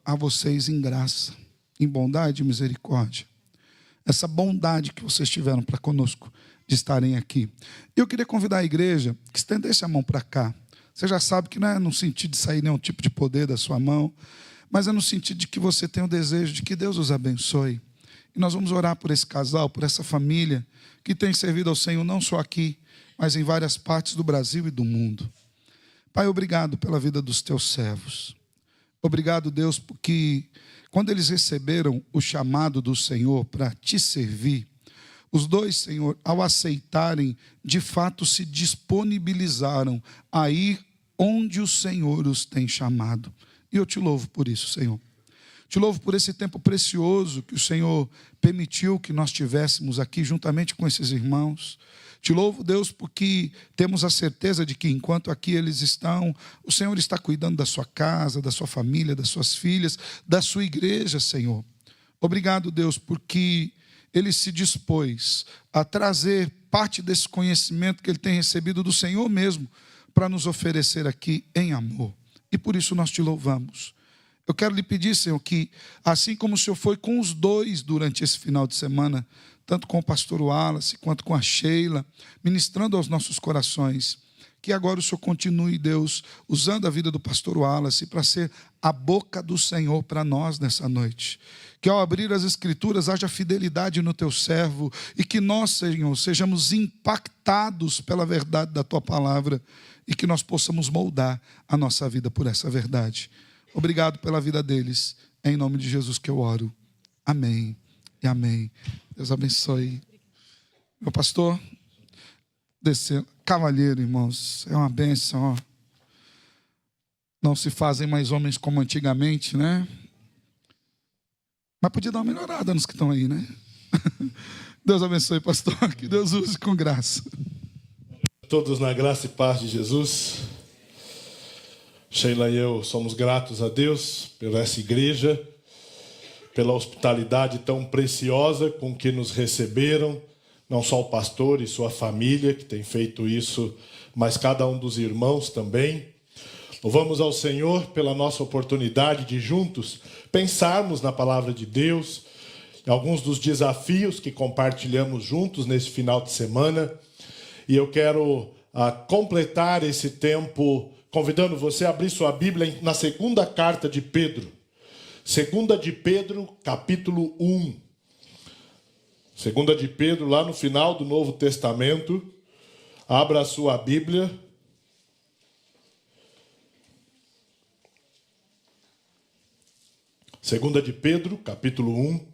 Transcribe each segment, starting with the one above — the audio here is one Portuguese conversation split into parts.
a vocês em graça, em bondade e misericórdia. Essa bondade que vocês tiveram para conosco de estarem aqui. Eu queria convidar a igreja que estendesse a mão para cá. Você já sabe que não é no sentido de sair nenhum tipo de poder da sua mão, mas é no sentido de que você tem o desejo de que Deus os abençoe. E nós vamos orar por esse casal, por essa família que tem servido ao Senhor não só aqui, mas em várias partes do Brasil e do mundo. Pai, obrigado pela vida dos teus servos. Obrigado, Deus, porque quando eles receberam o chamado do Senhor para te servir, os dois, Senhor, ao aceitarem, de fato se disponibilizaram a ir onde o Senhor os tem chamado. E eu te louvo por isso, Senhor. Te louvo por esse tempo precioso que o Senhor permitiu que nós tivéssemos aqui juntamente com esses irmãos. Te louvo, Deus, porque temos a certeza de que enquanto aqui eles estão, o Senhor está cuidando da sua casa, da sua família, das suas filhas, da sua igreja, Senhor. Obrigado, Deus, porque ele se dispôs a trazer parte desse conhecimento que ele tem recebido do Senhor mesmo para nos oferecer aqui em amor. E por isso nós te louvamos. Eu quero lhe pedir, Senhor, que assim como o Senhor foi com os dois durante esse final de semana, tanto com o pastor Wallace quanto com a Sheila, ministrando aos nossos corações, que agora o Senhor continue, Deus, usando a vida do pastor Wallace para ser a boca do Senhor para nós nessa noite. Que ao abrir as Escrituras haja fidelidade no teu servo e que nós, Senhor, sejamos impactados pela verdade da tua palavra e que nós possamos moldar a nossa vida por essa verdade. Obrigado pela vida deles. É em nome de Jesus que eu oro. Amém e amém. Deus abençoe. Meu pastor, descendo. Cavalheiro, irmãos, é uma bênção. Ó. Não se fazem mais homens como antigamente, né? Mas podia dar uma melhorada nos que estão aí, né? Deus abençoe, pastor. Que Deus use com graça. Todos na graça e paz de Jesus. Sheila e eu somos gratos a Deus por essa igreja, pela hospitalidade tão preciosa com que nos receberam, não só o pastor e sua família, que tem feito isso, mas cada um dos irmãos também. Louvamos ao Senhor pela nossa oportunidade de juntos pensarmos na palavra de Deus, alguns dos desafios que compartilhamos juntos nesse final de semana. E eu quero completar esse tempo convidando você a abrir sua Bíblia na segunda carta de Pedro. Segunda de Pedro, capítulo 1. Segunda de Pedro, lá no final do Novo Testamento. Abra a sua Bíblia. Segunda de Pedro, capítulo 1.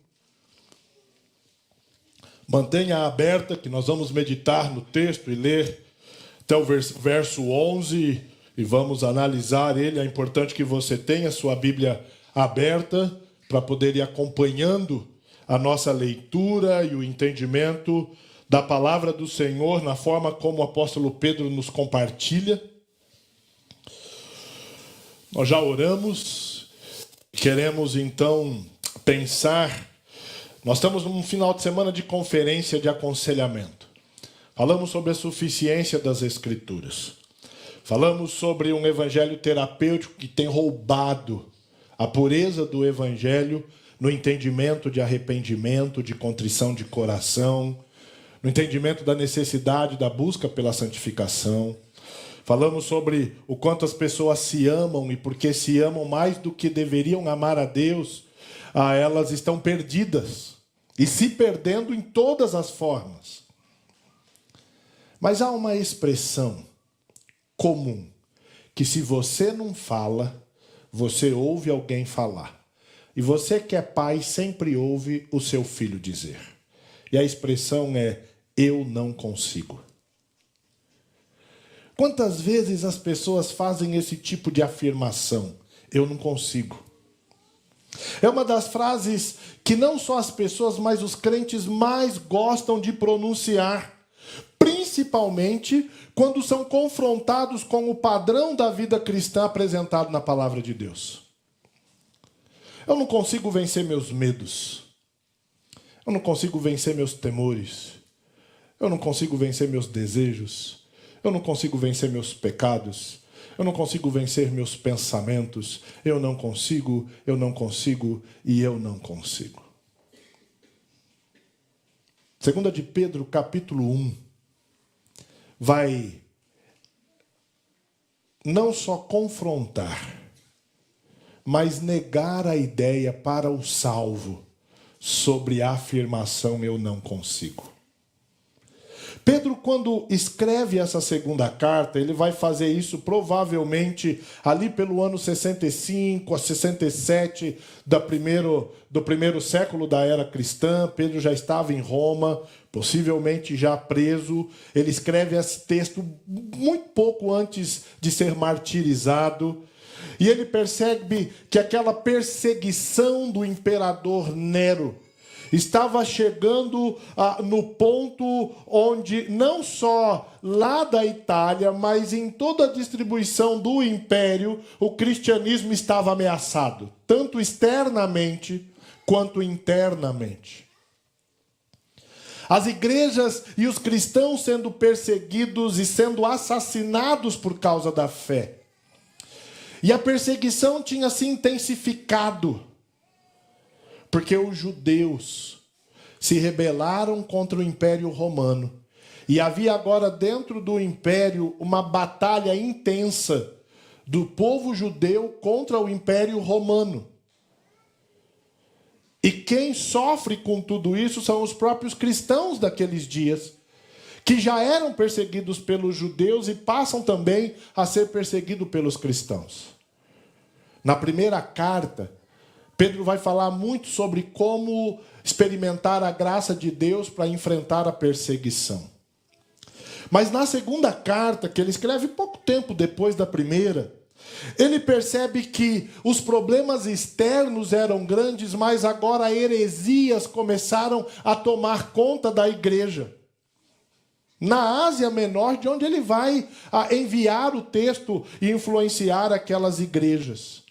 Mantenha aberta, que nós vamos meditar no texto e ler até o verso 11 e vamos analisar ele. É importante que você tenha a sua Bíblia aberta para poder ir acompanhando a nossa leitura e o entendimento da palavra do Senhor na forma como o apóstolo Pedro nos compartilha. Nós já oramos, queremos então pensar. Nós estamos num final de semana de conferência de aconselhamento. Falamos sobre a suficiência das Escrituras. Falamos sobre um evangelho terapêutico que tem roubado a pureza do evangelho no entendimento de arrependimento, de contrição de coração, no entendimento da necessidade da busca pela santificação. Falamos sobre o quanto as pessoas se amam e porque se amam mais do que deveriam amar a Deus, elas estão perdidas e se perdendo em todas as formas. Mas há uma expressão comum, que se você não fala, você ouve alguém falar. E você que é pai sempre ouve o seu filho dizer. E a expressão é, eu não consigo. Quantas vezes as pessoas fazem esse tipo de afirmação? Eu não consigo. É uma das frases que não só as pessoas, mas os crentes mais gostam de pronunciar. Principalmente quando são confrontados com o padrão da vida cristã apresentado na palavra de Deus. Eu não consigo vencer meus medos. Eu não consigo vencer meus temores. Eu não consigo vencer meus desejos. Eu não consigo vencer meus pecados. Eu não consigo vencer meus pensamentos. Eu não consigo e eu não consigo. 2 de Pedro, capítulo 1, vai não só confrontar, mas negar a ideia para o salvo sobre a afirmação eu não consigo. Pedro, quando escreve essa segunda carta, ele vai fazer isso provavelmente ali pelo ano 65 a 67 do primeiro século da era cristã. Pedro já estava em Roma, possivelmente já preso. Ele escreve esse texto muito pouco antes de ser martirizado. E ele percebe que aquela perseguição do imperador Nero estava chegando no ponto onde não só lá da Itália, mas em toda a distribuição do império, o cristianismo estava ameaçado, tanto externamente quanto internamente. As igrejas e os cristãos sendo perseguidos e sendo assassinados por causa da fé. E a perseguição tinha se intensificado, porque os judeus se rebelaram contra o Império Romano. E havia agora dentro do Império uma batalha intensa do povo judeu contra o Império Romano. E quem sofre com tudo isso são os próprios cristãos daqueles dias, que já eram perseguidos pelos judeus e passam também a ser perseguidos pelos cristãos. Na primeira carta, Pedro vai falar muito sobre como experimentar a graça de Deus para enfrentar a perseguição. Mas na segunda carta, que ele escreve pouco tempo depois da primeira, ele percebe que os problemas externos eram grandes, mas agora heresias começaram a tomar conta da igreja. Na Ásia Menor, de onde ele vai enviar o texto e influenciar aquelas igrejas.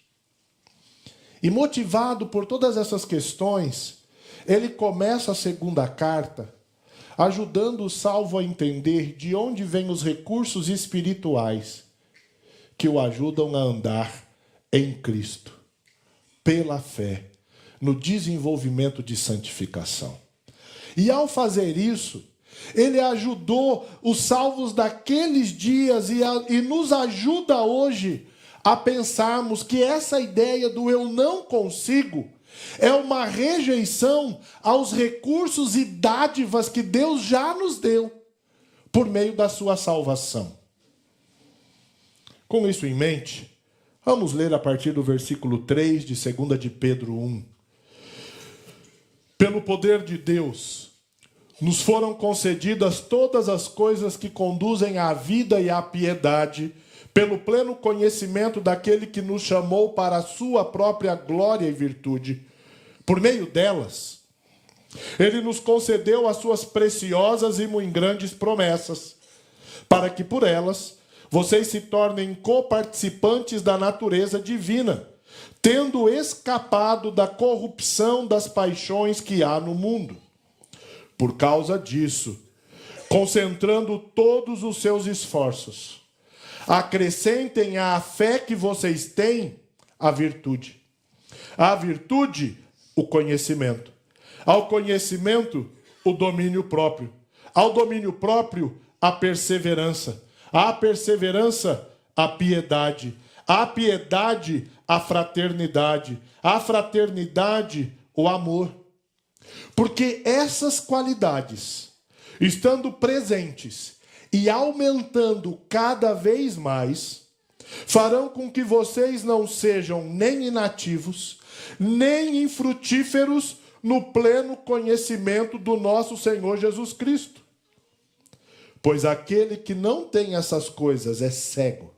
E motivado por todas essas questões, ele começa a segunda carta ajudando o salvo a entender de onde vêm os recursos espirituais que o ajudam a andar em Cristo, pela fé, no desenvolvimento de santificação. E ao fazer isso, ele ajudou os salvos daqueles dias e nos ajuda hoje a pensarmos que essa ideia do eu não consigo é uma rejeição aos recursos e dádivas que Deus já nos deu por meio da sua salvação. Com isso em mente, vamos ler a partir do versículo 3 de 2 de Pedro 1. Pelo poder de Deus, nos foram concedidas todas as coisas que conduzem à vida e à piedade, pelo pleno conhecimento daquele que nos chamou para a sua própria glória e virtude. Por meio delas, ele nos concedeu as suas preciosas e muito grandes promessas, para que por elas vocês se tornem coparticipantes da natureza divina, tendo escapado da corrupção das paixões que há no mundo. Por causa disso, concentrando todos os seus esforços, acrescentem à fé que vocês têm a virtude. A virtude, o conhecimento. Ao conhecimento, o domínio próprio. Ao domínio próprio, a perseverança. À perseverança, a piedade. À piedade, a fraternidade. À fraternidade, o amor. Porque essas qualidades, estando presentes e aumentando cada vez mais, farão com que vocês não sejam nem inativos, nem infrutíferos no pleno conhecimento do nosso Senhor Jesus Cristo. Pois aquele que não tem essas coisas é cego,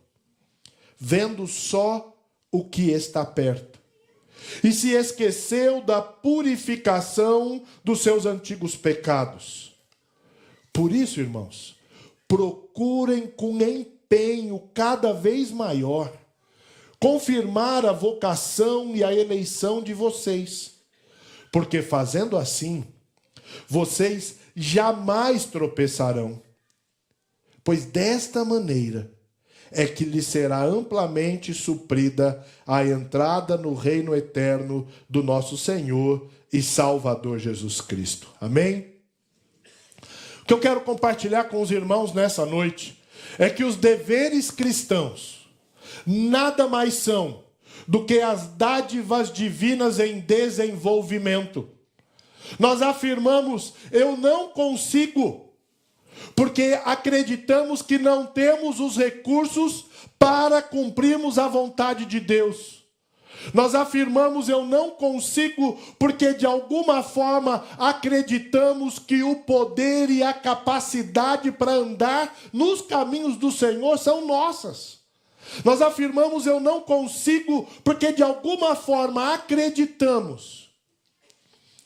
vendo só o que está perto, e se esqueceu da purificação dos seus antigos pecados. Por isso, irmãos, procurem com empenho cada vez maior confirmar a vocação e a eleição de vocês, porque fazendo assim, vocês jamais tropeçarão, pois desta maneira é que lhe será amplamente suprida a entrada no reino eterno do nosso Senhor e Salvador Jesus Cristo. Amém? O que eu quero compartilhar com os irmãos nessa noite é que os deveres cristãos nada mais são do que as dádivas divinas em desenvolvimento. Nós afirmamos, eu não consigo, porque acreditamos que não temos os recursos para cumprirmos a vontade de Deus. Nós afirmamos, eu não consigo, porque de alguma forma acreditamos que o poder e a capacidade para andar nos caminhos do Senhor são nossas. Nós afirmamos, eu não consigo, porque de alguma forma acreditamos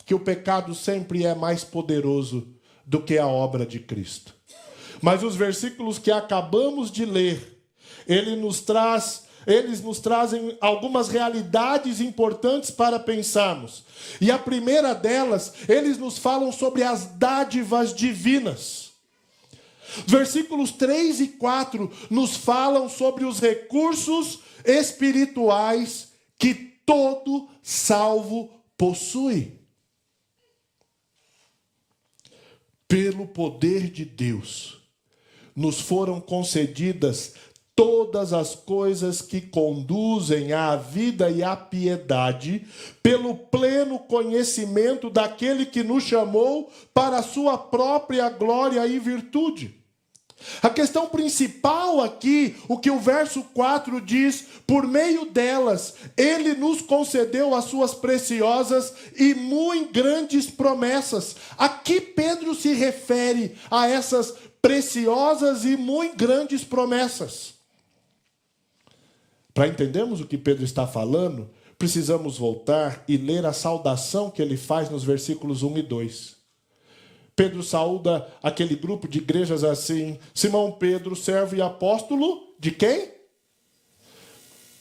que o pecado sempre é mais poderoso do que a obra de Cristo. Mas os versículos que acabamos de ler, eles nos trazem algumas realidades importantes para pensarmos. E a primeira delas, eles nos falam sobre as dádivas divinas. Versículos 3 e 4 nos falam sobre os recursos espirituais que todo salvo possui. Pelo poder de Deus, nos foram concedidas todas as coisas que conduzem à vida e à piedade, pelo pleno conhecimento daquele que nos chamou para a sua própria glória e virtude. A questão principal aqui, o que o verso 4 diz, por meio delas, ele nos concedeu as suas preciosas e muito grandes promessas. Aqui Pedro se refere a essas preciosas e muito grandes promessas. Para entendermos o que Pedro está falando, precisamos voltar e ler a saudação que ele faz nos versículos 1 e 2. Pedro saúda aquele grupo de igrejas assim: Simão Pedro, servo e apóstolo de quem?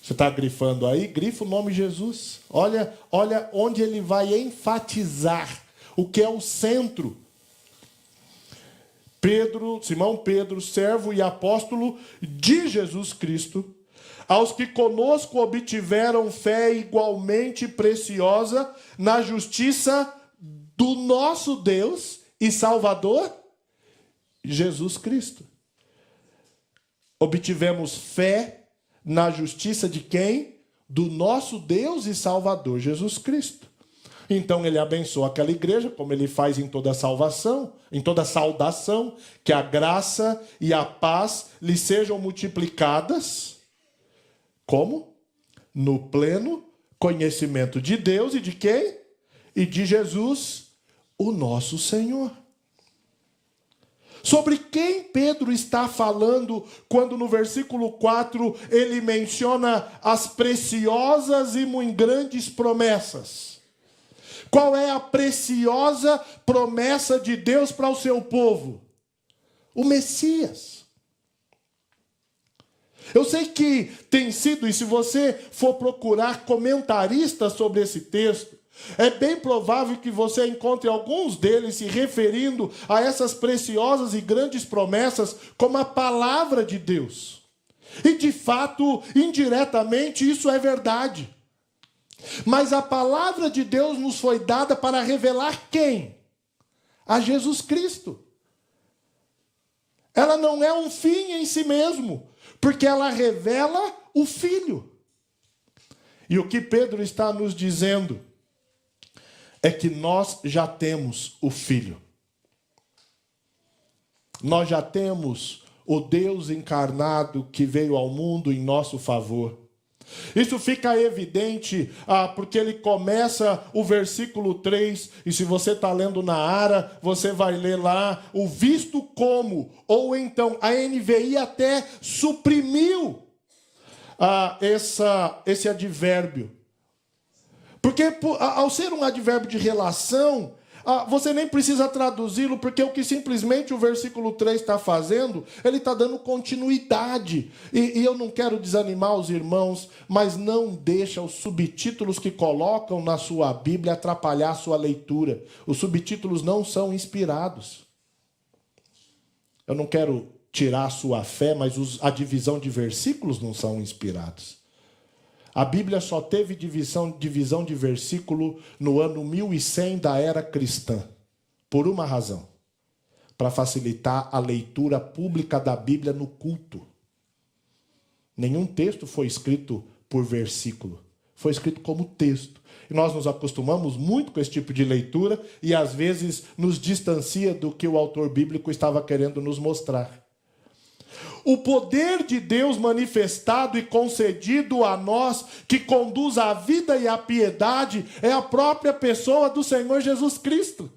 Você está grifando aí? Grifa o nome Jesus. Olha onde ele vai enfatizar o que é o centro. Simão Pedro, servo e apóstolo de Jesus Cristo, aos que conosco obtiveram fé igualmente preciosa na justiça do nosso Deus e Salvador, Jesus Cristo. Obtivemos fé na justiça de quem? Do nosso Deus e Salvador, Jesus Cristo. Então ele abençoa aquela igreja, como ele faz em toda salvação, em toda saudação, que a graça e a paz lhe sejam multiplicadas. Como? No pleno conhecimento de Deus e de quem? E de Jesus, o nosso Senhor. Sobre quem Pedro está falando quando no versículo 4 ele menciona as preciosas e muito grandes promessas? Qual é a preciosa promessa de Deus para o seu povo? O Messias. Eu sei que tem sido, e se você for procurar comentaristas sobre esse texto, é bem provável que você encontre alguns deles se referindo a essas preciosas e grandes promessas como a palavra de Deus. E de fato, indiretamente, isso é verdade. Mas a palavra de Deus nos foi dada para revelar quem? A Jesus Cristo. Ela não é um fim em si mesmo, porque ela revela o Filho. E o que Pedro está nos dizendo é que nós já temos o Filho. Nós já temos o Deus encarnado que veio ao mundo em nosso favor. Isso fica evidente porque ele começa o versículo 3, e se você está lendo na Ara, você vai ler lá o visto como, ou então a NVI até suprimiu esse advérbio. Porque ao ser um advérbio de relação, você nem precisa traduzi-lo, porque o que simplesmente o versículo 3 está fazendo, ele está dando continuidade. E eu não quero desanimar os irmãos, mas não deixa os subtítulos que colocam na sua Bíblia atrapalhar a sua leitura. Os subtítulos não são inspirados. Eu não quero tirar a sua fé, mas a divisão de versículos não são inspirados. A Bíblia só teve divisão de versículo no ano 1100 da era cristã, por uma razão: para facilitar a leitura pública da Bíblia no culto. Nenhum texto foi escrito por versículo, foi escrito como texto. E nós nos acostumamos muito com esse tipo de leitura e às vezes nos distancia do que o autor bíblico estava querendo nos mostrar. O poder de Deus manifestado e concedido a nós, que conduz à vida e à piedade, é a própria pessoa do Senhor Jesus Cristo.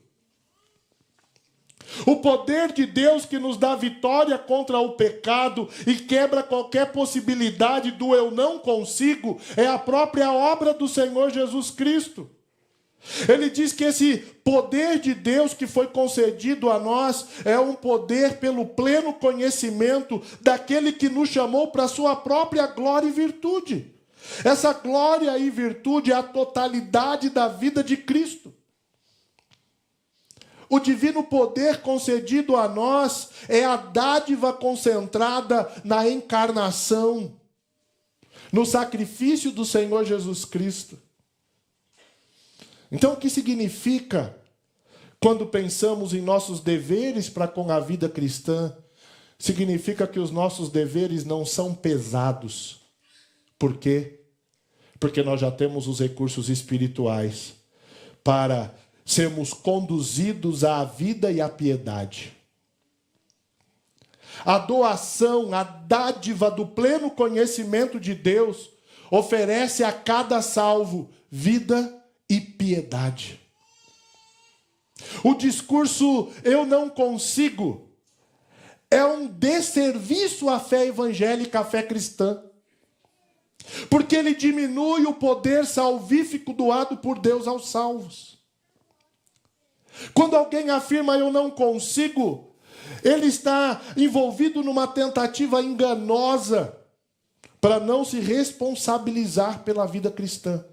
O poder de Deus que nos dá vitória contra o pecado e quebra qualquer possibilidade do eu não consigo, é a própria obra do Senhor Jesus Cristo. Ele diz que esse poder de Deus que foi concedido a nós é um poder pelo pleno conhecimento daquele que nos chamou para a sua própria glória e virtude. Essa glória e virtude é a totalidade da vida de Cristo. O divino poder concedido a nós é a dádiva concentrada na encarnação, no sacrifício do Senhor Jesus Cristo. Então, o que significa, quando pensamos em nossos deveres para com a vida cristã? Significa que os nossos deveres não são pesados. Por quê? Porque nós já temos os recursos espirituais para sermos conduzidos à vida e à piedade. A doação, a dádiva do pleno conhecimento de Deus oferece a cada salvo vida e piedade. O discurso "eu não consigo" é um desserviço à fé evangélica, à fé cristã, porque ele diminui o poder salvífico doado por Deus aos salvos. Quando alguém afirma "eu não consigo", ele está envolvido numa tentativa enganosa para não se responsabilizar pela vida cristã.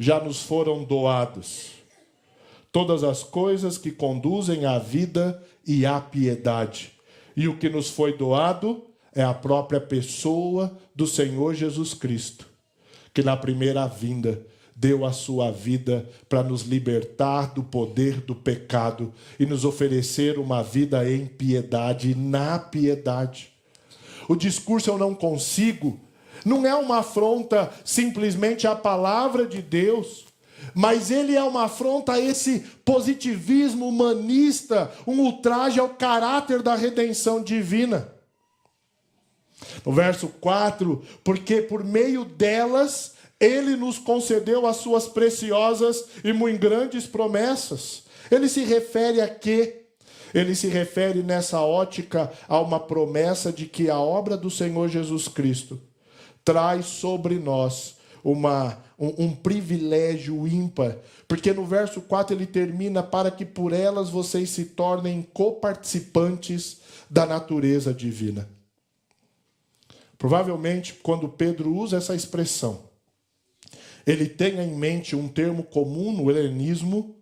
Já nos foram doados todas as coisas que conduzem à vida e à piedade. E o que nos foi doado é a própria pessoa do Senhor Jesus Cristo, que na primeira vinda deu a sua vida para nos libertar do poder do pecado e nos oferecer uma vida em piedade e na piedade. O discurso "eu não consigo" não é uma afronta simplesmente à palavra de Deus, mas ele é uma afronta a esse positivismo humanista, um ultraje ao caráter da redenção divina. No verso 4, porque por meio delas ele nos concedeu as suas preciosas e muito grandes promessas. Ele se refere a quê? Ele se refere nessa ótica a uma promessa de que a obra do Senhor Jesus Cristo traz sobre nós um privilégio ímpar, porque no verso 4 ele termina: para que por elas vocês se tornem coparticipantes da natureza divina. Provavelmente, quando Pedro usa essa expressão, ele tem em mente um termo comum no helenismo,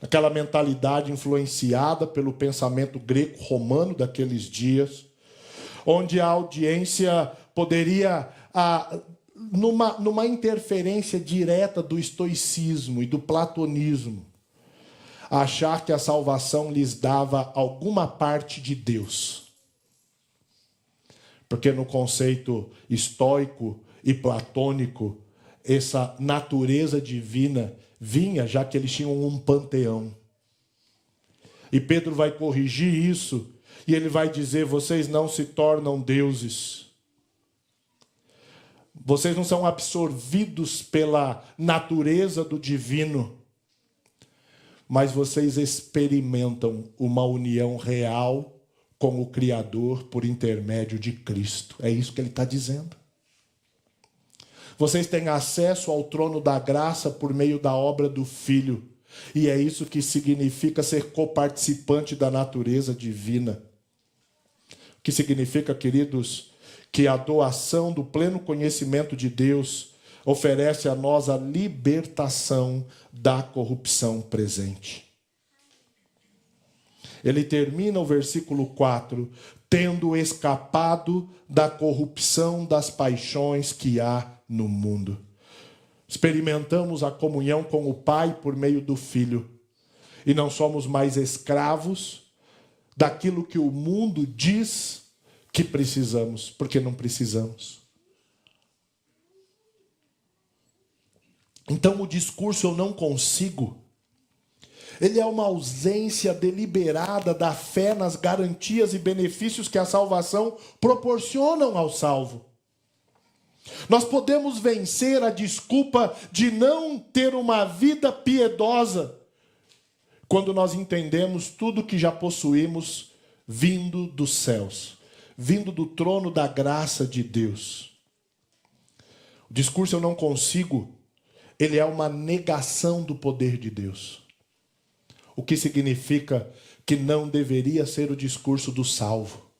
aquela mentalidade influenciada pelo pensamento greco-romano daqueles dias, onde a audiência poderia, numa interferência direta do estoicismo e do platonismo, achar que a salvação lhes dava alguma parte de Deus. Porque no conceito estoico e platônico, essa natureza divina vinha, já que eles tinham um panteão. E Pedro vai corrigir isso, e ele vai dizer: vocês não se tornam deuses. Vocês não são absorvidos pela natureza do divino, mas vocês experimentam uma união real com o Criador por intermédio de Cristo. É isso que ele está dizendo. Vocês têm acesso ao trono da graça por meio da obra do Filho. E é isso que significa ser coparticipante da natureza divina. O que significa, queridos, que a doação do pleno conhecimento de Deus oferece a nós a libertação da corrupção presente. Ele termina o versículo 4, tendo escapado da corrupção das paixões que há no mundo. Experimentamos a comunhão com o Pai por meio do Filho. E não somos mais escravos daquilo que o mundo diz que precisamos, porque não precisamos. Então o discurso "eu não consigo", ele é uma ausência deliberada da fé nas garantias e benefícios que a salvação proporcionam ao salvo. Nós podemos vencer a desculpa de não ter uma vida piedosa quando nós entendemos tudo que já possuímos vindo dos céus, vindo do trono da graça de Deus. O discurso "eu não consigo", ele é uma negação do poder de Deus. O que significa que não deveria ser o discurso do salvo.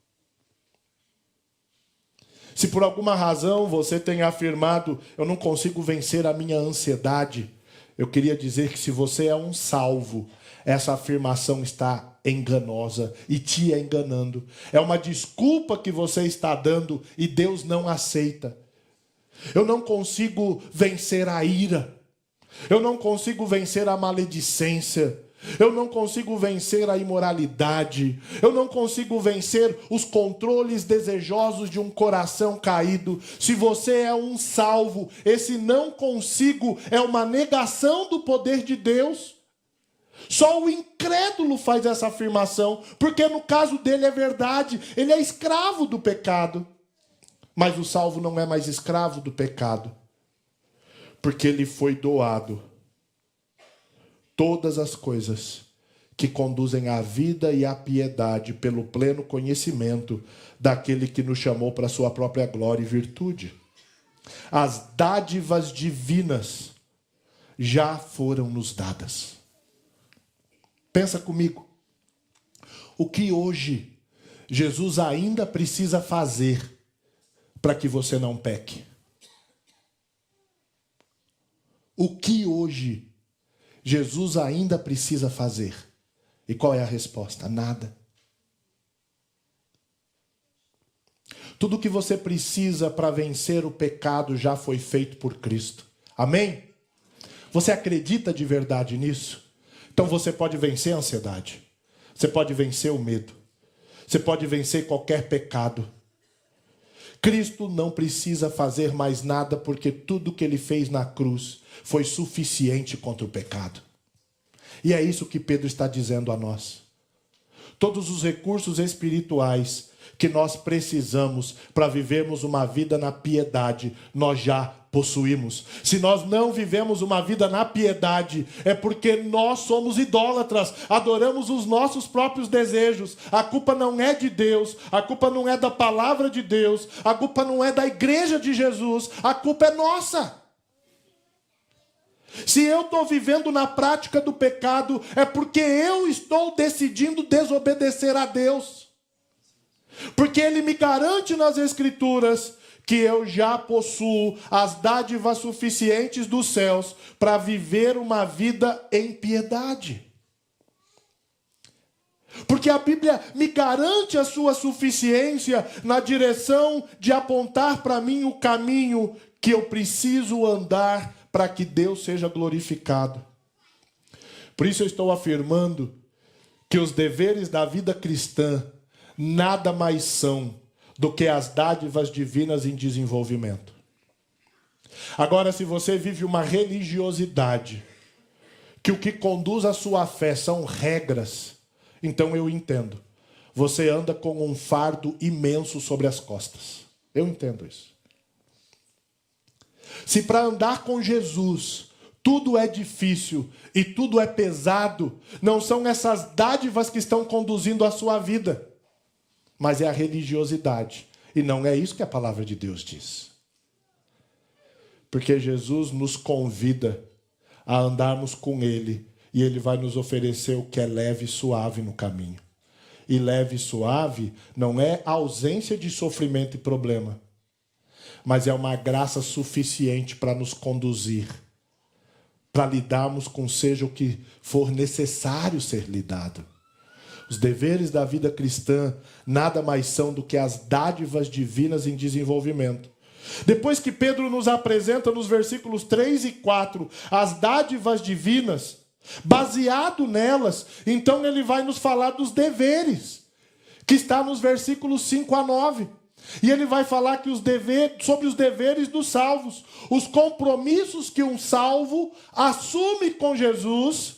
Se por alguma razão você tem afirmado "eu não consigo vencer a minha ansiedade", eu queria dizer que se você é um salvo, essa afirmação está enganosa e te enganando. É uma desculpa que você está dando e Deus não aceita. Eu não consigo vencer a ira. Eu não consigo vencer a maledicência. Eu não consigo vencer a imoralidade. Eu não consigo vencer os controles desejosos de um coração caído. Se você é um salvo, esse "não consigo" é uma negação do poder de Deus. Só o incrédulo faz essa afirmação, porque no caso dele é verdade, ele é escravo do pecado. Mas o salvo não é mais escravo do pecado, porque lhe foi doado todas as coisas que conduzem à vida e à piedade pelo pleno conhecimento daquele que nos chamou para a sua própria glória e virtude. As dádivas divinas já foram nos dadas. Pensa comigo. O que hoje Jesus ainda precisa fazer para que você não peque? O que hoje Jesus ainda precisa fazer? E qual é a resposta? Nada. Tudo que você precisa para vencer o pecado já foi feito por Cristo. Amém? Você acredita de verdade nisso? Então você pode vencer a ansiedade. Você pode vencer o medo. Você pode vencer qualquer pecado. Cristo não precisa fazer mais nada, porque tudo que ele fez na cruz foi suficiente contra o pecado. E é isso que Pedro está dizendo a nós. Todos os recursos espirituais que nós precisamos para vivermos uma vida na piedade, nós já possuímos. Se nós não vivemos uma vida na piedade, é porque nós somos idólatras, adoramos os nossos próprios desejos. A culpa não é de Deus, a culpa não é da palavra de Deus, a culpa não é da igreja de Jesus, a culpa é nossa. Se eu estou vivendo na prática do pecado, é porque eu estou decidindo desobedecer a Deus. Porque Ele me garante nas Escrituras que eu já possuo as dádivas suficientes dos céus para viver uma vida em piedade. Porque a Bíblia me garante a sua suficiência na direção de apontar para mim o caminho que eu preciso andar para que Deus seja glorificado. Por isso eu estou afirmando que os deveres da vida cristã nada mais são do que as dádivas divinas em desenvolvimento. Agora, se você vive uma religiosidade, que o que conduz à sua fé são regras, então eu entendo. Você anda com um fardo imenso sobre as costas. Eu entendo isso. Se para andar com Jesus tudo é difícil e tudo é pesado, não são essas dádivas que estão conduzindo a sua vida, mas é a religiosidade. E não é isso que a palavra de Deus diz. Porque Jesus nos convida a andarmos com Ele, e Ele vai nos oferecer o que é leve e suave no caminho. E leve e suave não é ausência de sofrimento e problema, mas é uma graça suficiente para nos conduzir, para lidarmos com seja o que for necessário ser lidado. Os deveres da vida cristã nada mais são do que as dádivas divinas em desenvolvimento. Depois que Pedro nos apresenta nos versículos 3 e 4 as dádivas divinas, baseado nelas, então ele vai nos falar dos deveres, que está nos versículos 5 a 9. E ele vai falar que sobre os deveres dos salvos, os compromissos que um salvo assume com Jesus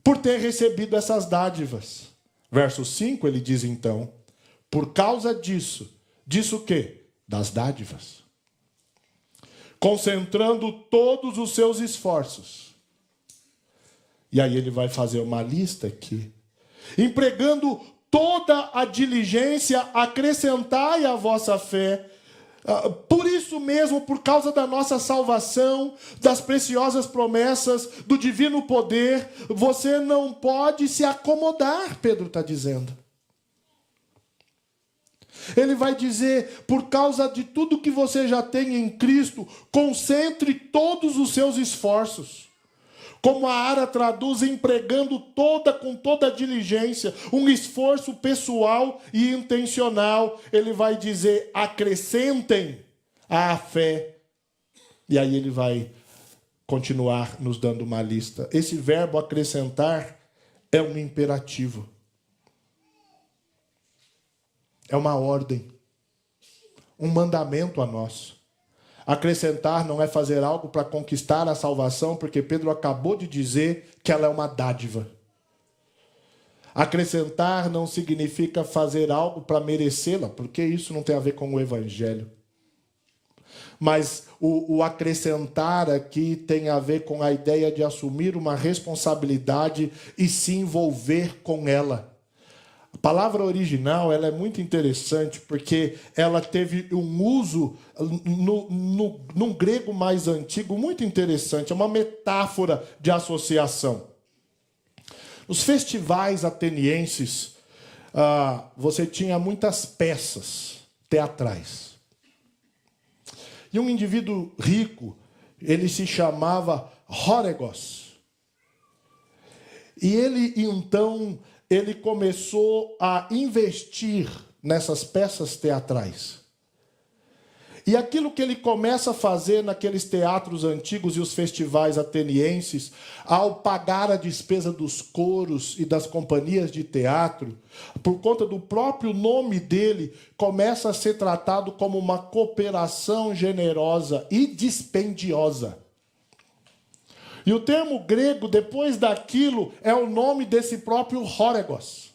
por ter recebido essas dádivas. Verso 5, ele diz então, por causa disso o quê? Das dádivas. Concentrando todos os seus esforços. E aí ele vai fazer uma lista aqui. Empregando toda a diligência, acrescentai à vossa fé. Por isso mesmo, por causa da nossa salvação, das preciosas promessas, do divino poder, você não pode se acomodar, Pedro está dizendo. Ele vai dizer, por causa de tudo que você já tem em Cristo, concentre todos os seus esforços. Como a Ara traduz, empregando com toda a diligência, um esforço pessoal e intencional. Ele vai dizer, acrescentem à fé. E aí ele vai continuar nos dando uma lista. Esse verbo acrescentar é um imperativo. É uma ordem. Um mandamento a nós. Acrescentar não é fazer algo para conquistar a salvação, porque Pedro acabou de dizer que ela é uma dádiva. Acrescentar não significa fazer algo para merecê-la, porque isso não tem a ver com o Evangelho. Mas o acrescentar aqui tem a ver com a ideia de assumir uma responsabilidade e se envolver com ela. A palavra original ela é muito interessante porque ela teve um uso num grego mais antigo muito interessante. É uma metáfora de associação. Nos festivais atenienses, você tinha muitas peças teatrais. E um indivíduo rico, ele se chamava Hóregos. E ele começou a investir nessas peças teatrais. E aquilo que ele começa a fazer naqueles teatros antigos e os festivais atenienses, ao pagar a despesa dos coros e das companhias de teatro, por conta do próprio nome dele, começa a ser tratado como uma cooperação generosa e dispendiosa. E o termo grego, depois daquilo, é o nome desse próprio Hóregos.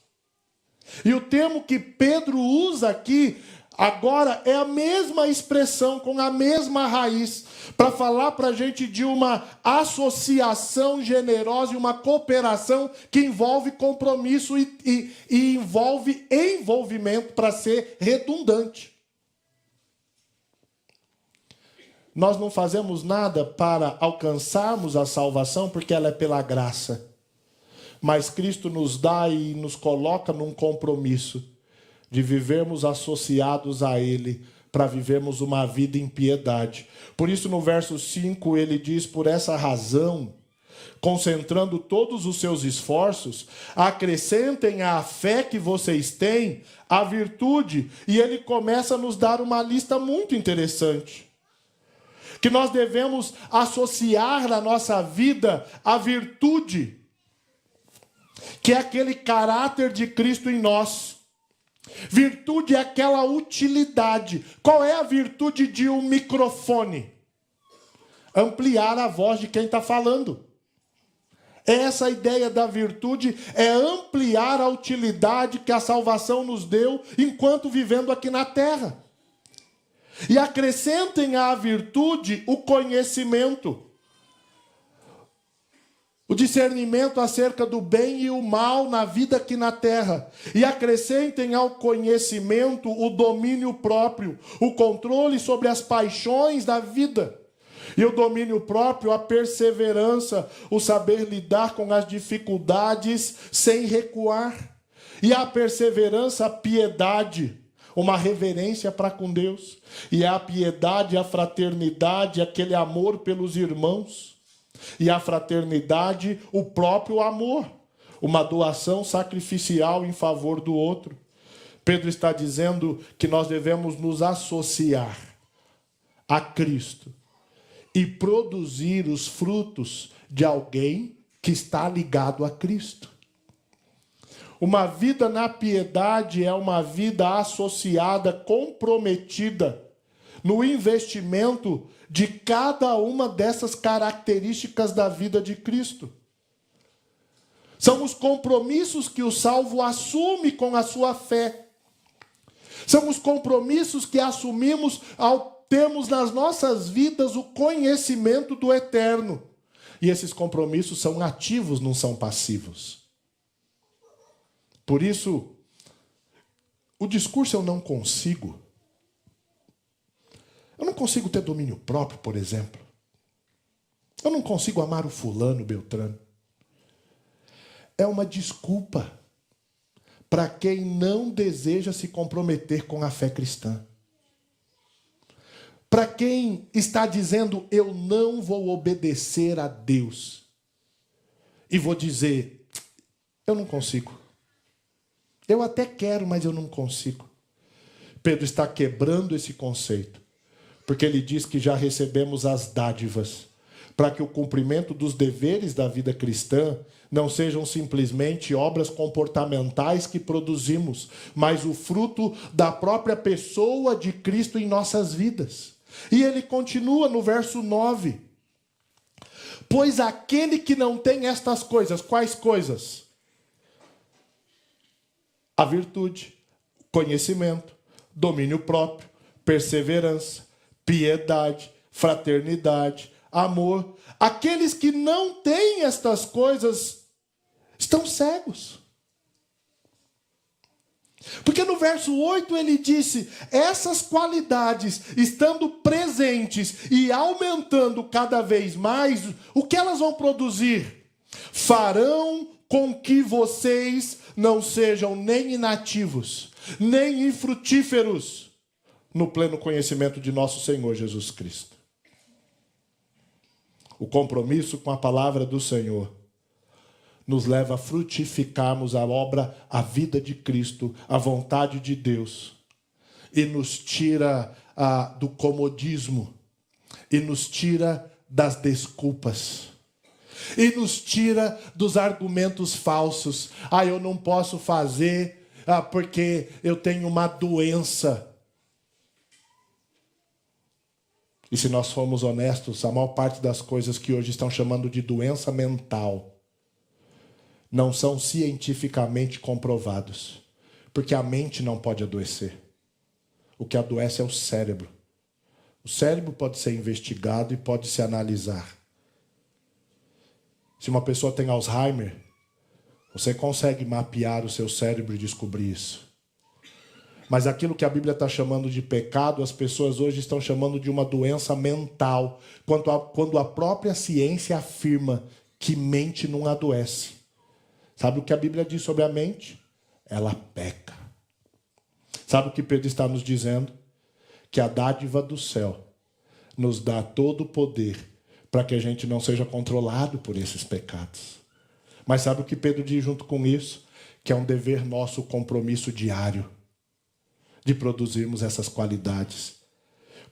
E o termo que Pedro usa aqui, agora, é a mesma expressão, com a mesma raiz, para falar para a gente de uma associação generosa e uma cooperação que envolve compromisso e envolve envolvimento, para ser redundante. Nós não fazemos nada para alcançarmos a salvação, porque ela é pela graça. Mas Cristo nos dá e nos coloca num compromisso de vivermos associados a Ele, para vivermos uma vida em piedade. Por isso, no verso 5, ele diz, por essa razão, concentrando todos os seus esforços, acrescentem à fé que vocês têm a virtude. E ele começa a nos dar uma lista muito interessante. Que nós devemos associar na nossa vida a virtude, que é aquele caráter de Cristo em nós. Virtude é aquela utilidade. Qual é a virtude de um microfone? Ampliar a voz de quem está falando. Essa ideia da virtude é ampliar a utilidade que a salvação nos deu enquanto vivendo aqui na terra. E acrescentem à virtude o conhecimento, o discernimento acerca do bem e o mal na vida aqui na terra. E acrescentem ao conhecimento o domínio próprio, o controle sobre as paixões da vida. E o domínio próprio, a perseverança, o saber lidar com as dificuldades sem recuar. E a perseverança, a piedade, uma reverência para com Deus. E a piedade, a fraternidade, aquele amor pelos irmãos. E a fraternidade, o próprio amor. uma doação sacrificial em favor do outro. Pedro está dizendo que nós devemos nos associar a Cristo e produzir os frutos de alguém que está ligado a Cristo. Uma vida na piedade é uma vida associada, comprometida no investimento de cada uma dessas características da vida de Cristo. São os compromissos que o salvo assume com a sua fé. São os compromissos que assumimos ao termos nas nossas vidas o conhecimento do eterno. E esses compromissos são ativos, não são passivos. Por isso, o discurso eu não consigo. Eu não consigo ter domínio próprio, por exemplo. Eu não consigo amar o fulano, Beltrano. É uma desculpa para quem não deseja se comprometer com a fé cristã. Para quem está dizendo, eu não vou obedecer a Deus. E vou dizer, eu não consigo. Eu até quero, mas eu não consigo. Pedro está quebrando esse conceito, porque ele diz que já recebemos as dádivas, para que o cumprimento dos deveres da vida cristã não sejam simplesmente obras comportamentais que produzimos, mas o fruto da própria pessoa de Cristo em nossas vidas. E ele continua no verso 9. Pois aquele que não tem estas coisas, quais coisas? A virtude, conhecimento, domínio próprio, perseverança, piedade, fraternidade, amor. Aqueles que não têm estas coisas estão cegos. Porque no verso 8 ele disse, essas qualidades estando presentes e aumentando cada vez mais, o que elas vão produzir? Farão com que vocês não sejam nem inativos, nem infrutíferos no pleno conhecimento de nosso Senhor Jesus Cristo. O compromisso com a palavra do Senhor nos leva a frutificarmos a obra, a vida de Cristo, a vontade de Deus, e nos tira do comodismo, e nos tira das desculpas, e nos tira dos argumentos falsos. Eu não posso fazer porque eu tenho uma doença. E se nós formos honestos, a maior parte das coisas que hoje estão chamando de doença mental não são cientificamente comprovados, porque a mente não pode adoecer. O que adoece é o cérebro. O cérebro pode ser investigado e pode se analisar. Se uma pessoa tem Alzheimer, você consegue mapear o seu cérebro e descobrir isso. Mas aquilo que a Bíblia está chamando de pecado, as pessoas hoje estão chamando de uma doença mental, quando a própria ciência afirma que mente não adoece. Sabe o que a Bíblia diz sobre a mente? Ela peca. Sabe o que Pedro está nos dizendo? Que a dádiva do céu nos dá todo o poder para que a gente não seja controlado por esses pecados. Mas sabe o que Pedro diz junto com isso? Que é um dever nosso, o compromisso diário de produzirmos essas qualidades.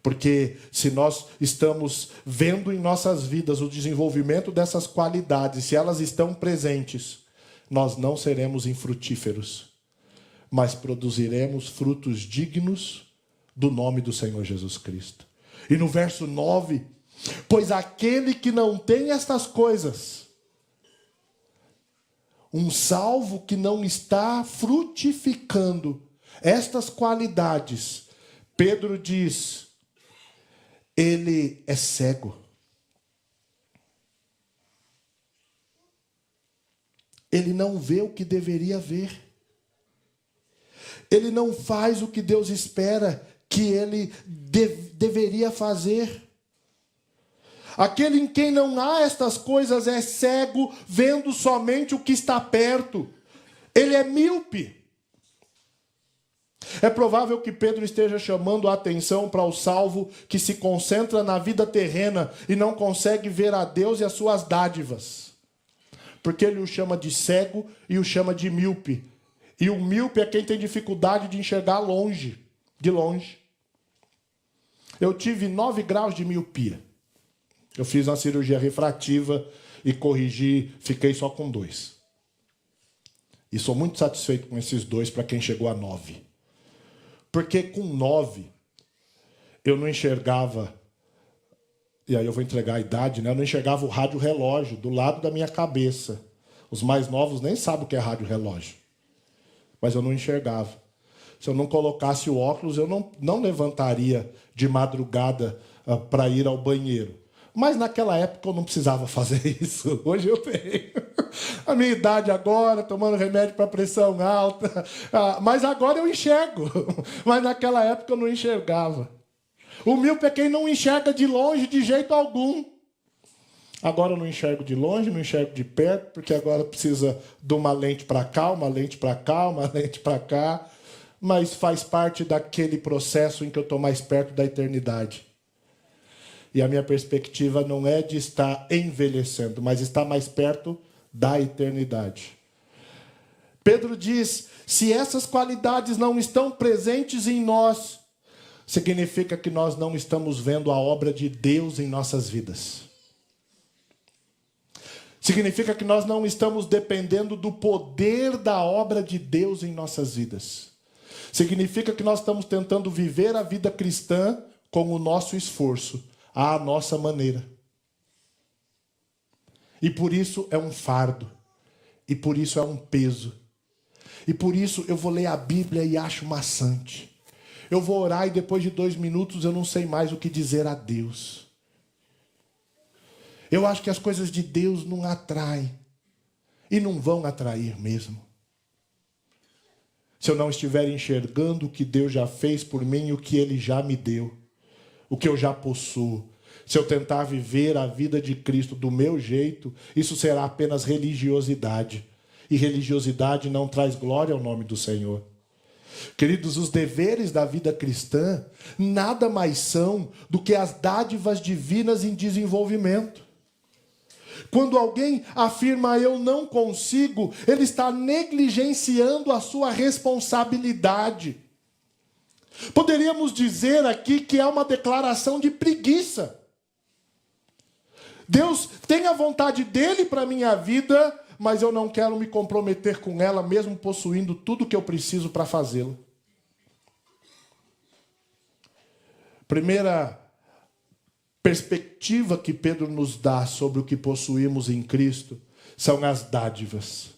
Porque se nós estamos vendo em nossas vidas o desenvolvimento dessas qualidades, se elas estão presentes, nós não seremos infrutíferos, mas produziremos frutos dignos do nome do Senhor Jesus Cristo. E no verso 9, pois aquele que não tem estas coisas, um salvo que não está frutificando estas qualidades, Pedro diz, ele é cego. Ele não vê o que deveria ver. Ele não faz o que Deus espera que ele deveria fazer. Aquele em quem não há estas coisas é cego, vendo somente o que está perto. Ele é míope. É provável que Pedro esteja chamando a atenção para o salvo que se concentra na vida terrena e não consegue ver a Deus e as suas dádivas. Porque ele o chama de cego e o chama de míope. E o míope é quem tem dificuldade de enxergar longe, de longe. Eu tive 9 graus de miopia. Eu fiz uma cirurgia refrativa e corrigi, fiquei só com 2. E sou muito satisfeito com esses 2 para quem chegou a 9. Porque com 9, eu não enxergava, e aí eu vou entregar a idade, né? Eu não enxergava o rádio-relógio do lado da minha cabeça. Os mais novos nem sabem o que é rádio-relógio. Mas eu não enxergava. Se eu não colocasse o óculos, eu não levantaria de madrugada para ir ao banheiro. Mas naquela época eu não precisava fazer isso. Hoje eu tenho. A minha idade agora, tomando remédio para pressão alta. Mas agora eu enxergo. Mas naquela época eu não enxergava. O míope é quem não enxerga de longe de jeito algum. Agora eu não enxergo de longe, não enxergo de perto, porque agora precisa de uma lente para cá, uma lente para cá, uma lente para cá. Mas faz parte daquele processo em que eu estou mais perto da eternidade. E a minha perspectiva não é de estar envelhecendo, mas estar mais perto da eternidade. Pedro diz, se essas qualidades não estão presentes em nós, significa que nós não estamos vendo a obra de Deus em nossas vidas. Significa que nós não estamos dependendo do poder da obra de Deus em nossas vidas. Significa que nós estamos tentando viver a vida cristã com o nosso esforço, à nossa maneira. E por isso é um fardo. E por isso é um peso. E por isso eu vou ler a Bíblia e acho maçante. Eu vou orar e depois de 2 minutos eu não sei mais o que dizer a Deus. Eu acho que as coisas de Deus não atraem. E não vão atrair mesmo. Se eu não estiver enxergando o que Deus já fez por mim e o que Ele já me deu. O que eu já possuo. Se eu tentar viver a vida de Cristo do meu jeito, isso será apenas religiosidade. E religiosidade não traz glória ao nome do Senhor. Queridos, os deveres da vida cristã nada mais são do que as dádivas divinas em desenvolvimento. Quando alguém afirma eu não consigo, ele está negligenciando a sua responsabilidade. Poderíamos dizer aqui que é uma declaração de preguiça. Deus tem a vontade dele para a minha vida, mas eu não quero me comprometer com ela, mesmo possuindo tudo que eu preciso para fazê-lo. Primeira perspectiva que Pedro nos dá sobre o que possuímos em Cristo são as dádivas.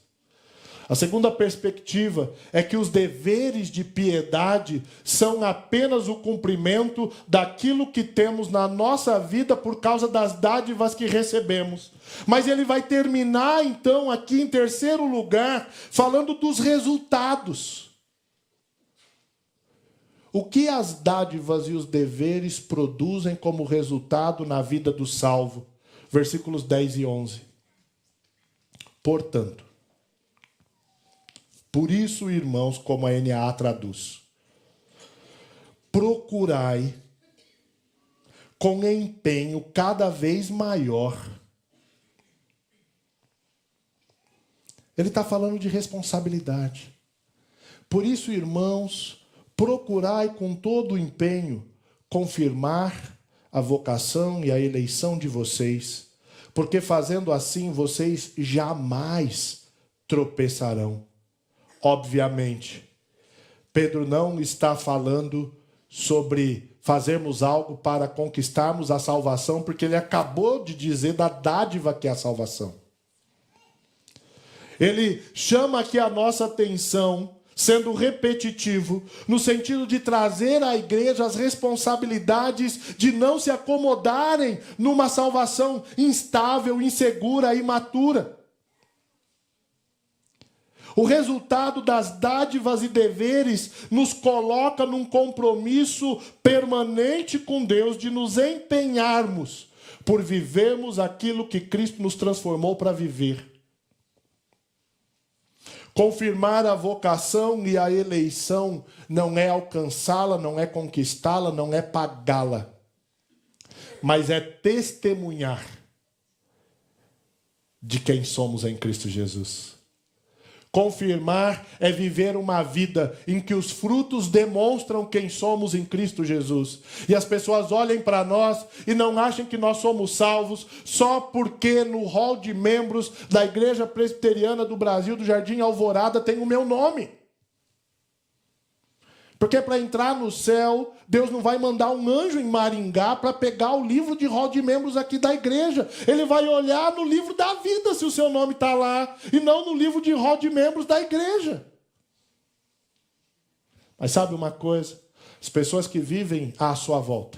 A segunda perspectiva é que os deveres de piedade são apenas o cumprimento daquilo que temos na nossa vida por causa das dádivas que recebemos. Mas ele vai terminar, então, aqui em terceiro lugar, falando dos resultados. O que as dádivas e os deveres produzem como resultado na vida do salvo? Versículos 10 e 11. Portanto, por isso, irmãos, como a NAA traduz, procurai com empenho cada vez maior. Ele está falando de responsabilidade. Por isso, irmãos, procurai com todo o empenho confirmar a vocação e a eleição de vocês, porque fazendo assim vocês jamais tropeçarão. Obviamente, Pedro não está falando sobre fazermos algo para conquistarmos a salvação, porque ele acabou de dizer da dádiva que é a salvação. Ele chama aqui a nossa atenção, sendo repetitivo, no sentido de trazer à igreja as responsabilidades de não se acomodarem numa salvação instável, insegura, imatura. O resultado das dádivas e deveres nos coloca num compromisso permanente com Deus de nos empenharmos por vivermos aquilo que Cristo nos transformou para viver. Confirmar a vocação e a eleição não é alcançá-la, não é conquistá-la, não é pagá-la, mas é testemunhar de quem somos em Cristo Jesus. Confirmar é viver uma vida em que os frutos demonstram quem somos em Cristo Jesus. E as pessoas olhem para nós e não achem que nós somos salvos só porque no hall de membros da Igreja Presbiteriana do Brasil, do Jardim Alvorada, tem o meu nome. Porque para entrar no céu, Deus não vai mandar um anjo em Maringá para pegar o livro de hall de membros aqui da igreja. Ele vai olhar no livro da vida se o seu nome está lá, e não no livro de hall de membros da igreja. Mas sabe uma coisa? As pessoas que vivem à sua volta,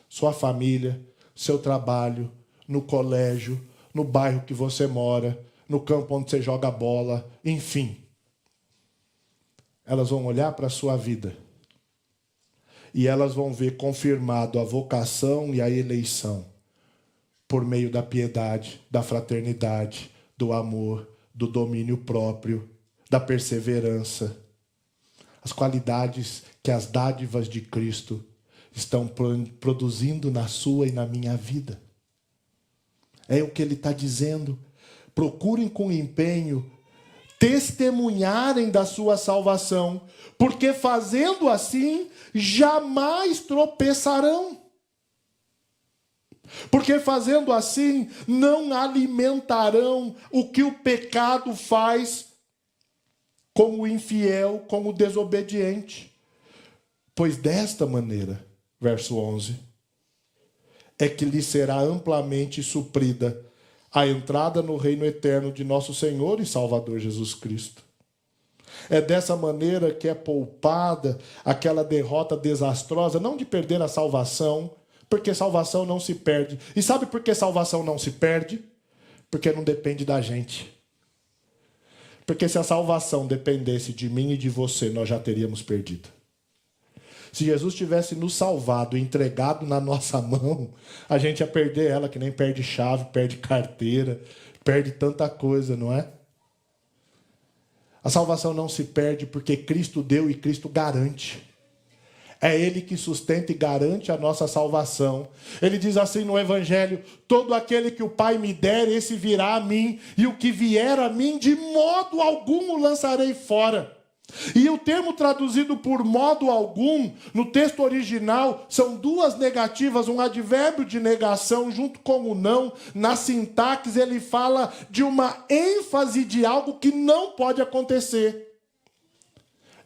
sua família, seu trabalho, no colégio, no bairro que você mora, no campo onde você joga bola, enfim, elas vão olhar para a sua vida e elas vão ver confirmado a vocação e a eleição por meio da piedade, da fraternidade, do amor, do domínio próprio, da perseverança. As qualidades que as dádivas de Cristo estão produzindo na sua e na minha vida. É o que ele está dizendo. Procurem com empenho testemunharem da sua salvação, porque fazendo assim, jamais tropeçarão. Porque fazendo assim, não alimentarão o que o pecado faz com o infiel, com o desobediente. Pois desta maneira, verso 11, é que lhe será amplamente suprida a entrada no reino eterno de nosso Senhor e Salvador Jesus Cristo. É dessa maneira que é poupada aquela derrota desastrosa, não de perder a salvação, porque salvação não se perde. E sabe por que salvação não se perde? Porque não depende da gente. Porque se a salvação dependesse de mim e de você, nós já teríamos perdido. Se Jesus tivesse nos salvado e entregado na nossa mão, a gente ia perder ela, que nem perde chave, perde carteira, perde tanta coisa, não é? A salvação não se perde porque Cristo deu e Cristo garante. É Ele que sustenta e garante a nossa salvação. Ele diz assim no Evangelho: todo aquele que o Pai me der, esse virá a mim, e o que vier a mim, de modo algum o lançarei fora. E o termo traduzido por modo algum, no texto original, são duas negativas, um advérbio de negação junto com o não. Na sintaxe ele fala de uma ênfase de algo que não pode acontecer.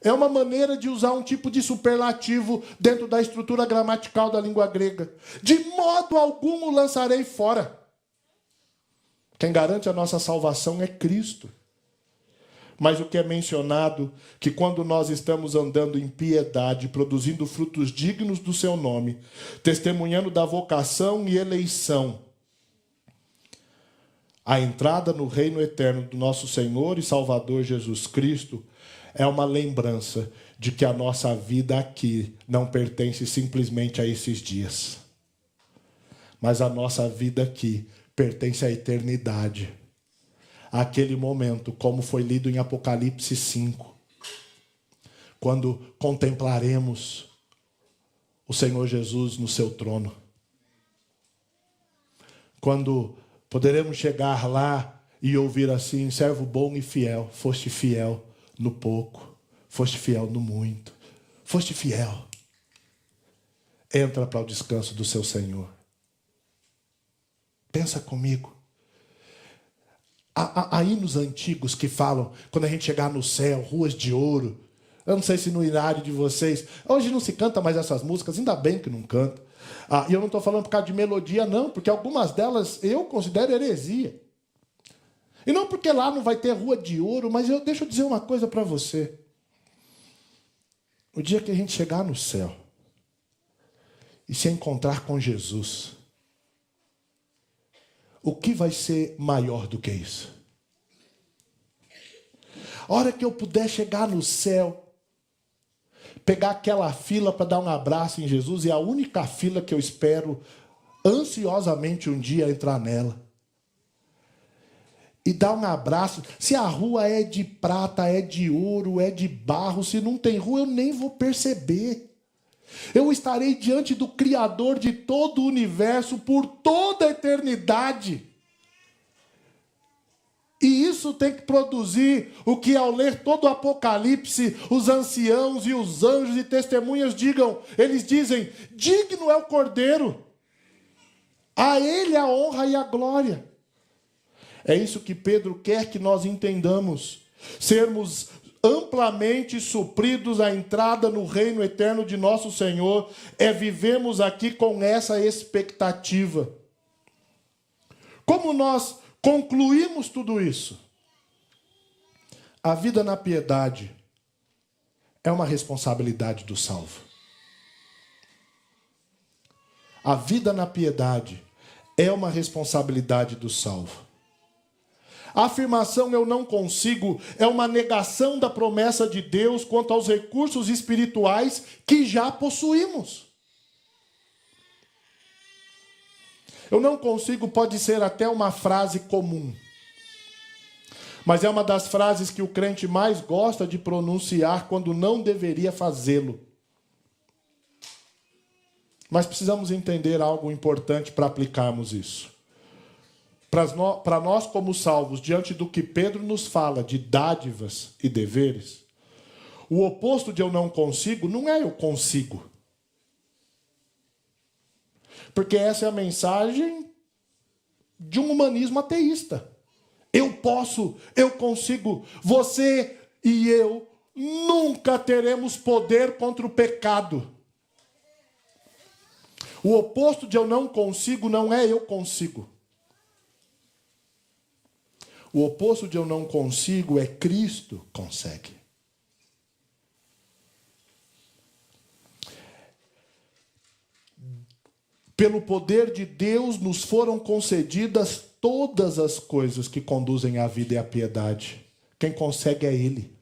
É uma maneira de usar um tipo de superlativo dentro da estrutura gramatical da língua grega. De modo algum o lançarei fora. Quem garante a nossa salvação é Cristo. Mas o que é mencionado, que quando nós estamos andando em piedade, produzindo frutos dignos do seu nome, testemunhando da vocação e eleição, a entrada no reino eterno do nosso Senhor e Salvador Jesus Cristo é uma lembrança de que a nossa vida aqui não pertence simplesmente a esses dias, mas a nossa vida aqui pertence à eternidade. Aquele momento, como foi lido em Apocalipse 5, quando contemplaremos o Senhor Jesus no seu trono. Quando poderemos chegar lá e ouvir assim: servo bom e fiel, foste fiel no pouco, foste fiel no muito, foste fiel. Entra para o descanso do seu Senhor. Pensa comigo. Há hinos antigos que falam, quando a gente chegar no céu, ruas de ouro. Eu não sei se no inário de vocês, hoje não se canta mais essas músicas, ainda bem que não canta. E eu não estou falando por causa de melodia, não, porque algumas delas eu considero heresia. E não porque lá não vai ter rua de ouro, mas deixa eu dizer uma coisa para você. O dia que a gente chegar no céu e se encontrar com Jesus, o que vai ser maior do que isso? A hora que eu puder chegar no céu, pegar aquela fila para dar um abraço em Jesus, e a única fila que eu espero ansiosamente um dia entrar nela, e dar um abraço. Se a rua é de prata, é de ouro, é de barro, se não tem rua, eu nem vou perceber. Eu estarei diante do Criador de todo o universo por toda a eternidade. isso tem que produzir o que, ao ler todo o Apocalipse, os anciãos e os anjos e testemunhas eles dizem: digno é o Cordeiro, a ele a honra e a glória. É isso que Pedro quer que nós entendamos, sermos amplamente supridos à entrada no reino eterno de nosso Senhor, vivemos aqui com essa expectativa. Como nós concluímos tudo isso? A vida na piedade é uma responsabilidade do salvo. A vida na piedade é uma responsabilidade do salvo. A afirmação "eu não consigo" é uma negação da promessa de Deus quanto aos recursos espirituais que já possuímos. Eu não consigo pode ser até uma frase comum, mas é uma das frases que o crente mais gosta de pronunciar quando não deveria fazê-lo. Mas precisamos entender algo importante para aplicarmos isso. Para nós, como salvos, diante do que Pedro nos fala de dádivas e deveres, o oposto de "eu não consigo" não é "eu consigo". Porque essa é a mensagem de um humanismo ateísta. Eu posso, eu consigo. Você e eu nunca teremos poder contra o pecado. O oposto de "eu não consigo" não é "eu consigo". O oposto de "eu não consigo" é Cristo consegue. Pelo poder de Deus nos foram concedidas todas as coisas que conduzem à vida e à piedade. Quem consegue é Ele.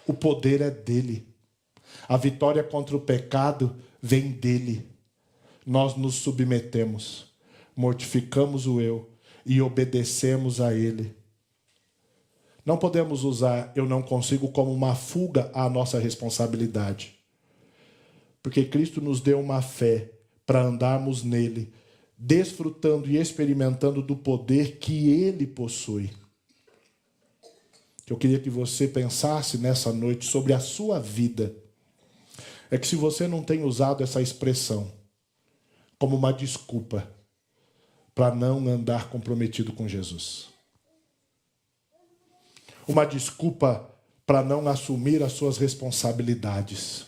O poder é dele. A vitória contra o pecado vem dele. Nós nos submetemos, mortificamos o eu e obedecemos a Ele. Não podemos usar "eu não consigo" como uma fuga à nossa responsabilidade. Porque Cristo nos deu uma fé para andarmos nele, desfrutando e experimentando do poder que Ele possui. Eu queria que você pensasse nessa noite sobre a sua vida. É que se você não tem usado essa expressão como uma desculpa para não andar comprometido com Jesus, uma desculpa para não assumir as suas responsabilidades,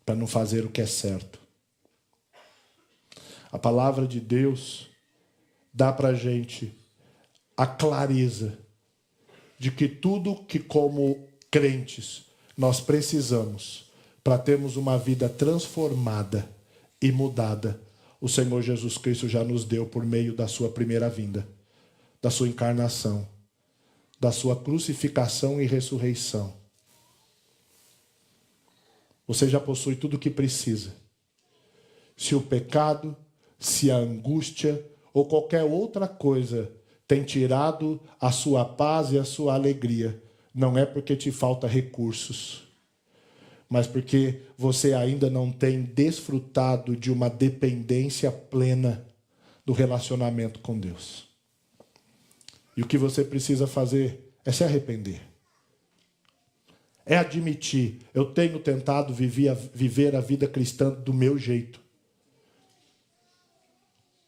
para não fazer o que é certo. A palavra de Deus dá para a gente a clareza de que tudo que, como crentes, nós precisamos para termos uma vida transformada e mudada, o Senhor Jesus Cristo já nos deu por meio da sua primeira vinda, da sua encarnação, da sua crucificação e ressurreição. Você já possui tudo o que precisa. Se o pecado, se a angústia ou qualquer outra coisa tem tirado a sua paz e a sua alegria, não é porque te falta recursos, mas porque você ainda não tem desfrutado de uma dependência plena do relacionamento com Deus. E o que você precisa fazer é se arrepender. É admitir: eu tenho tentado viver a vida cristã do meu jeito,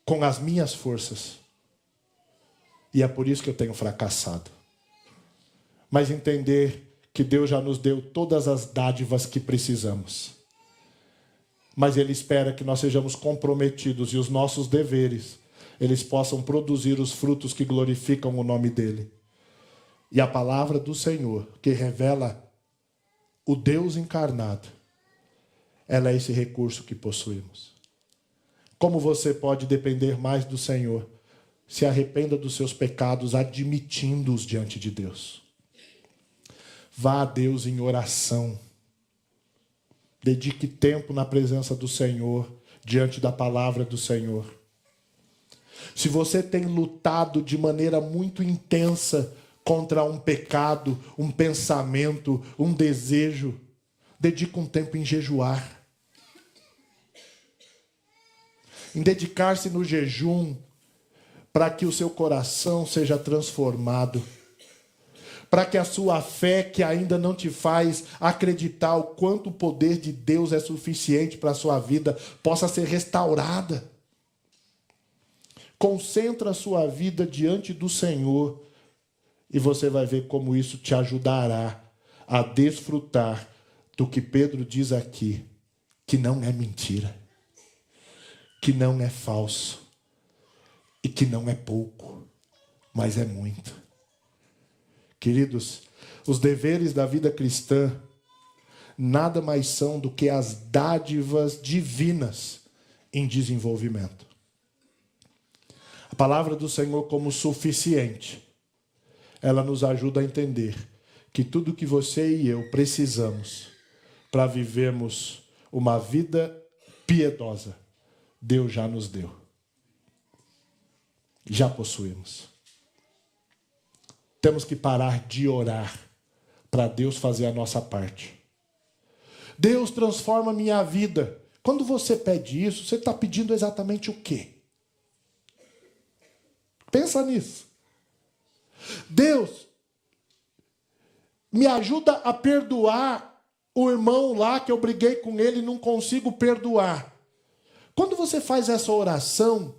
com as minhas forças. E é por isso que eu tenho fracassado. Mas entender que Deus já nos deu todas as dádivas que precisamos. Mas Ele espera que nós sejamos comprometidos e os nossos deveres, eles possam produzir os frutos que glorificam o nome dEle. E a palavra do Senhor, que revela o Deus encarnado, ela é esse recurso que possuímos. Como você pode depender mais do Senhor? Se arrependa dos seus pecados, admitindo-os diante de Deus. Vá a Deus em oração. Dedique tempo na presença do Senhor, diante da palavra do Senhor. Se você tem lutado de maneira muito intensa contra um pecado, um pensamento, um desejo, dedique um tempo em jejuar. Em dedicar-se no jejum para que o seu coração seja transformado, para que a sua fé, que ainda não te faz acreditar o quanto o poder de Deus é suficiente para a sua vida, possa ser restaurada. Concentra a sua vida diante do Senhor e você vai ver como isso te ajudará a desfrutar do que Pedro diz aqui, que não é mentira, que não é falso e que não é pouco, mas é muito. Queridos, os deveres da vida cristã nada mais são do que as dádivas divinas em desenvolvimento. A palavra do Senhor como suficiente, ela nos ajuda a entender que tudo que você e eu precisamos para vivermos uma vida piedosa, Deus já nos deu. Já possuímos. Temos que parar de orar para Deus fazer a nossa parte. Deus transforma a minha vida. Quando você pede isso, você está pedindo exatamente o quê? Pensa nisso. Deus, me ajuda a perdoar o irmão lá que eu briguei com ele e não consigo perdoar. Quando você faz essa oração,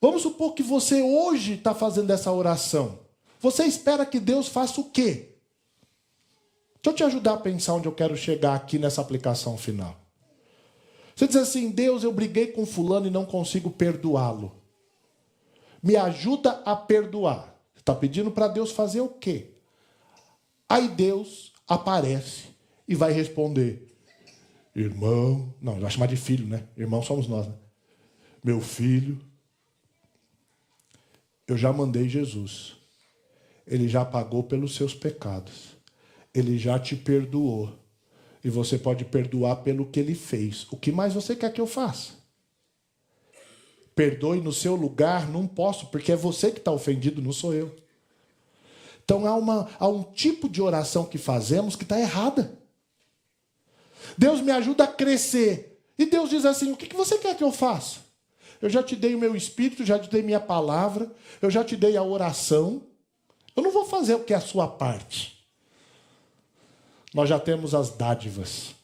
vamos supor que você hoje está fazendo essa oração. Você espera que Deus faça o quê? Deixa eu te ajudar a pensar onde eu quero chegar aqui nessa aplicação final. Você diz assim, Deus, eu briguei com fulano e não consigo perdoá-lo. Me ajuda a perdoar. Você está pedindo para Deus fazer o quê? Aí Deus aparece e vai responder, irmão, não, vai chamar de filho, né? Irmão somos nós, né? Meu filho, eu já mandei Jesus. Ele já pagou pelos seus pecados. Ele já te perdoou. E você pode perdoar pelo que ele fez. O que mais você quer que eu faça? Perdoe no seu lugar, não posso, porque é você que está ofendido, não sou eu. Então há um tipo de oração que fazemos que está errada. Deus me ajuda a crescer. E Deus diz assim, o que você quer que eu faça? Eu já te dei o meu espírito, já te dei minha palavra, eu já te dei a oração. Eu não vou fazer o que é a sua parte. Nós já temos as dádivas.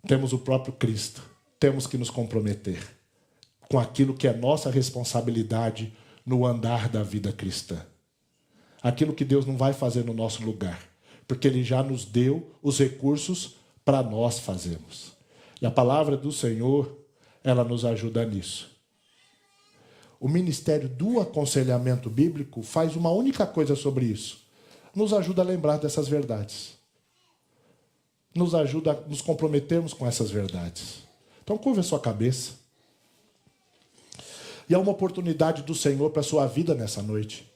Temos o próprio Cristo. Temos que nos comprometer com aquilo que é nossa responsabilidade no andar da vida cristã. Aquilo que Deus não vai fazer no nosso lugar, porque Ele já nos deu os recursos para nós fazermos. E a palavra do Senhor, ela nos ajuda nisso. O ministério do aconselhamento bíblico faz uma única coisa sobre isso. Nos ajuda a lembrar dessas verdades. Nos ajuda a nos comprometermos com essas verdades. Então, curva a sua cabeça. E há uma oportunidade do Senhor para a sua vida nessa noite.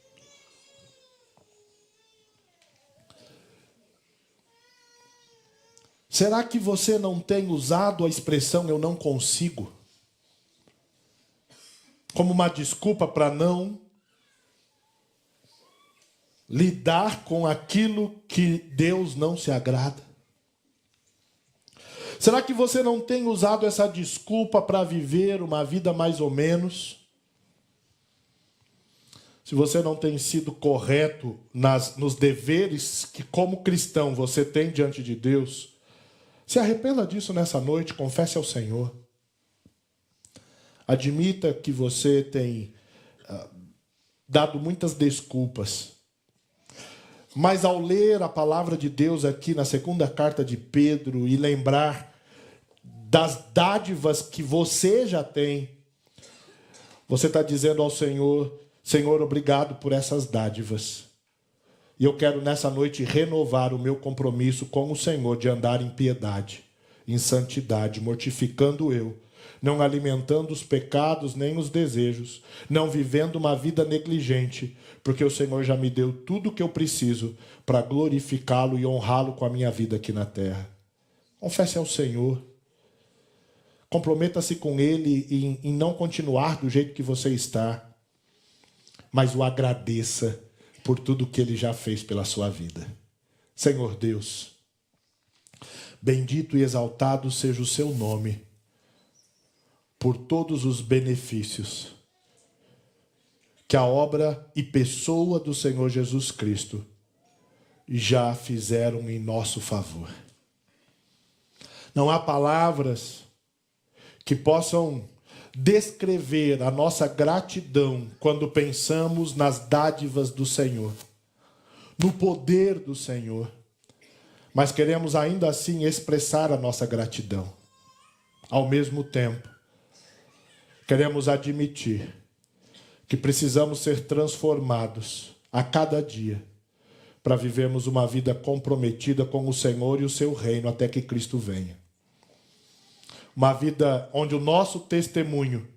Será que você não tem usado a expressão eu não consigo como uma desculpa para não lidar com aquilo que Deus não se agrada? Será que você não tem usado essa desculpa para viver uma vida mais ou menos? Se você não tem sido correto nos deveres que, como cristão, você tem diante de Deus, se arrependa disso nessa noite, confesse ao Senhor. Admita que você tem dado muitas desculpas. Mas ao ler a palavra de Deus aqui na segunda carta de Pedro e lembrar das dádivas que você já tem, você está dizendo ao Senhor, Senhor, obrigado por essas dádivas. E eu quero nessa noite renovar o meu compromisso com o Senhor de andar em piedade, em santidade, mortificando eu, não alimentando os pecados nem os desejos, não vivendo uma vida negligente, porque o Senhor já me deu tudo o que eu preciso para glorificá-lo e honrá-lo com a minha vida aqui na terra. Confesse ao Senhor. Comprometa-se com Ele em não continuar do jeito que você está, mas o agradeça por tudo que Ele já fez pela sua vida. Senhor Deus, bendito e exaltado seja o seu nome, por todos os benefícios que a obra e pessoa do Senhor Jesus Cristo já fizeram em nosso favor. Não há palavras que possam descrever a nossa gratidão quando pensamos nas dádivas do Senhor, no poder do Senhor, mas queremos ainda assim expressar a nossa gratidão. Ao mesmo tempo, queremos admitir que precisamos ser transformados a cada dia para vivermos uma vida comprometida com o Senhor e o seu reino até que Cristo venha. Uma vida onde o nosso testemunho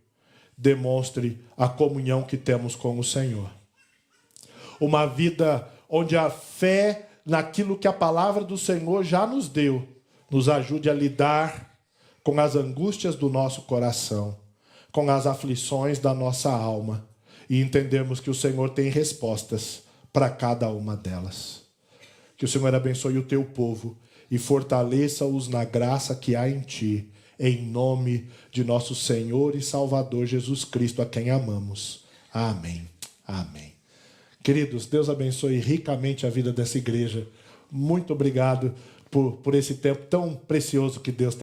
demonstre a comunhão que temos com o Senhor. Uma vida onde a fé naquilo que a palavra do Senhor já nos deu nos ajude a lidar com as angústias do nosso coração, com as aflições da nossa alma, e entendemos que o Senhor tem respostas para cada uma delas. Que o Senhor abençoe o teu povo e fortaleça-os na graça que há em ti, em nome de nosso Senhor e Salvador Jesus Cristo, a quem amamos. Amém. Amém. Queridos, Deus abençoe ricamente a vida dessa igreja. Muito obrigado por esse tempo tão precioso que Deus tem.